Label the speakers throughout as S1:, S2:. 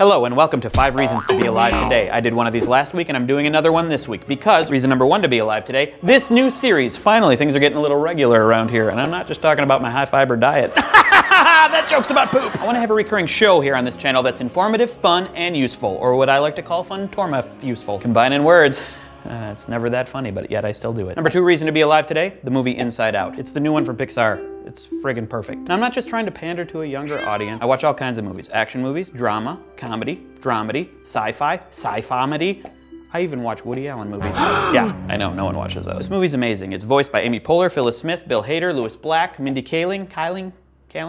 S1: Hello and welcome to 5 Reasons to Be Alive Today. I did one of these last week and I'm doing another one this week because reason number 1 to be alive today, this new series. Finally, things are getting a little regular around here and I'm not just talking about my high fiber diet. That joke's about poop. I want to have a recurring show here on this channel that's informative, fun, and useful, or what I like to call fun torma useful. Combining words. It's never that funny, but yet I still do it. Number 2 reason to be alive today, the movie Inside Out. It's the new one from Pixar. It's friggin' perfect. Now, I'm not just trying to pander to a younger audience. I watch all kinds of movies. Action movies, drama, comedy, dramedy, sci-fi, sci-famedy. I even watch Woody Allen movies. Yeah, I know, no one watches those. This movie's amazing. It's voiced by Amy Poehler, Phyllis Smith, Bill Hader, Louis Black, Mindy Kaling.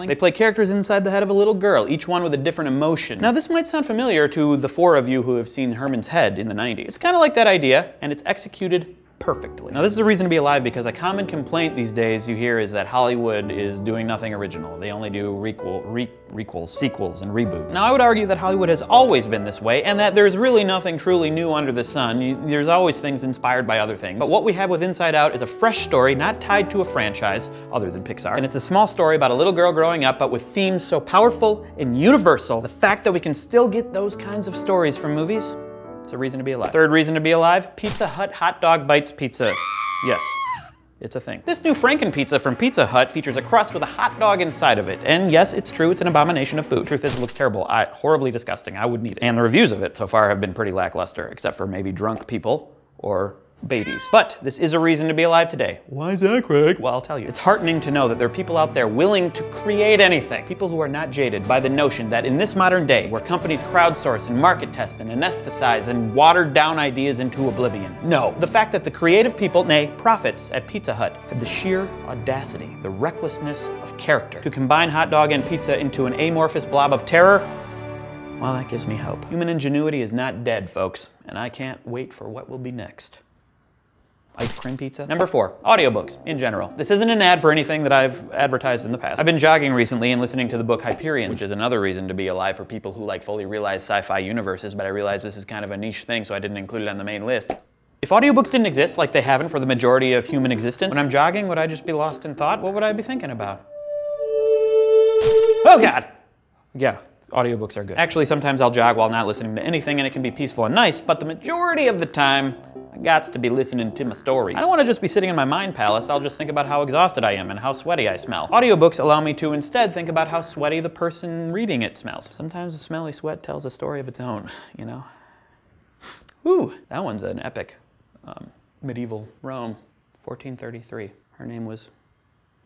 S1: They play characters inside the head of a little girl, each one with a different emotion. Now this might sound familiar to the 4 of you who have seen Herman's Head in the 90s. It's kind of like that idea, and it's executed perfectly. Now this is a reason to be alive because a common complaint these days you hear is that Hollywood is doing nothing original. They only do sequels, and reboots. Now I would argue that Hollywood has always been this way and that there's really nothing truly new under the sun. There's always things inspired by other things. But what we have with Inside Out is a fresh story not tied to a franchise other than Pixar. And it's a small story about a little girl growing up but with themes so powerful and universal. The fact that we can still get those kinds of stories from movies, it's a reason to be alive. 3rd reason to be alive, Pizza Hut Hot Dog Bites Pizza. Yes, it's a thing. This new Franken pizza from Pizza Hut features a crust with a hot dog inside of it. And yes, it's true, it's an abomination of food. Truth is, it looks terrible. Horribly disgusting. I wouldn't eat it. And the reviews of it so far have been pretty lackluster, except for maybe drunk people or babies. But this is a reason to be alive today. Why is that, Craig? Well, I'll tell you. It's heartening to know that there are people out there willing to create anything. People who are not jaded by the notion that in this modern day, where companies crowdsource and market test and anesthetize and watered down ideas into oblivion. No, the fact that the creative people, nay, prophets at Pizza Hut, had the sheer audacity, the recklessness of character to combine hot dog and pizza into an amorphous blob of terror, well, that gives me hope. Human ingenuity is not dead, folks, and I can't wait for what will be next. Ice cream pizza. Number 4, audiobooks in general. This isn't an ad for anything that I've advertised in the past. I've been jogging recently and listening to the book Hyperion, which is another reason to be alive for people who like fully realize sci-fi universes, but I realize this is kind of a niche thing, so I didn't include it on the main list. If audiobooks didn't exist, like they haven't for the majority of human existence, when I'm jogging, would I just be lost in thought? What would I be thinking about? Oh God! Yeah. Audiobooks are good. Actually, sometimes I'll jog while not listening to anything and it can be peaceful and nice, but the majority of the time, I gots to be listening to my stories. I don't want to just be sitting in my mind palace, I'll just think about how exhausted I am and how sweaty I smell. Audiobooks allow me to instead think about how sweaty the person reading it smells. Sometimes a smelly sweat tells a story of its own, you know? Ooh, that one's an epic. Medieval Rome, 1433. Her name was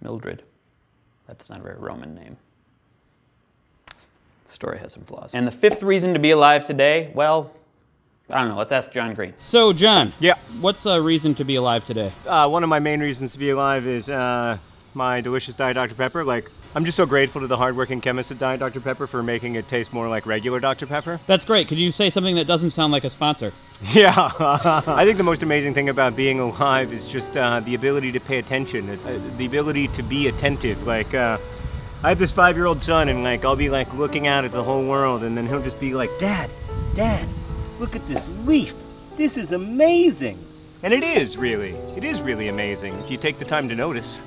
S1: Mildred. That's not a very Roman name. The story has some flaws. And the 5th reason to be alive today, well, I don't know, let's ask John Green.
S2: So, John.
S3: Yeah.
S2: What's a reason to be alive today?
S3: One of my main reasons to be alive is my delicious Diet Dr. Pepper. Like, I'm just so grateful to the hardworking chemists at Diet Dr. Pepper for making it taste more like regular Dr. Pepper.
S2: That's great. Could you say something that doesn't sound like a sponsor?
S3: Yeah. I think the most amazing thing about being alive is just the ability to pay attention, the ability to be attentive. Like, I have this 5-year-old son, and like I'll be like looking out at the whole world, and then he'll just be like, Dad, look at this leaf. This is amazing. And it is really amazing if you take the time to notice.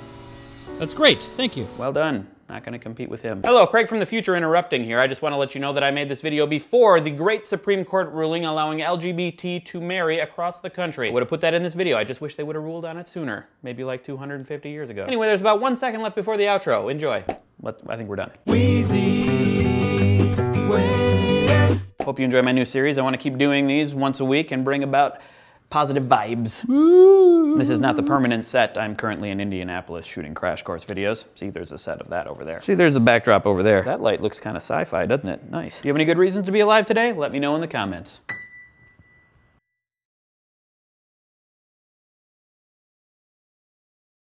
S2: That's great. Thank you.
S1: Well done. Not gonna compete with him. Hello, Craig from the future interrupting here. I just want to let you know that I made this video before the great Supreme Court ruling allowing LGBT to marry across the country. I would have put that in this video. I just wish they would have ruled on it sooner. Maybe like 250 years ago. Anyway, there's about 1 second left before the outro. Enjoy. I think we're done. Wheezy Waiter. Hope you enjoy my new series. I want to keep doing these once a week and bring about positive vibes. Woo. This is not the permanent set. I'm currently in Indianapolis shooting Crash Course videos. See, there's a set of that over there. See, there's a backdrop over there. That light looks kind of sci-fi, doesn't it? Nice. Do you have any good reasons to be alive today? Let me know in the comments.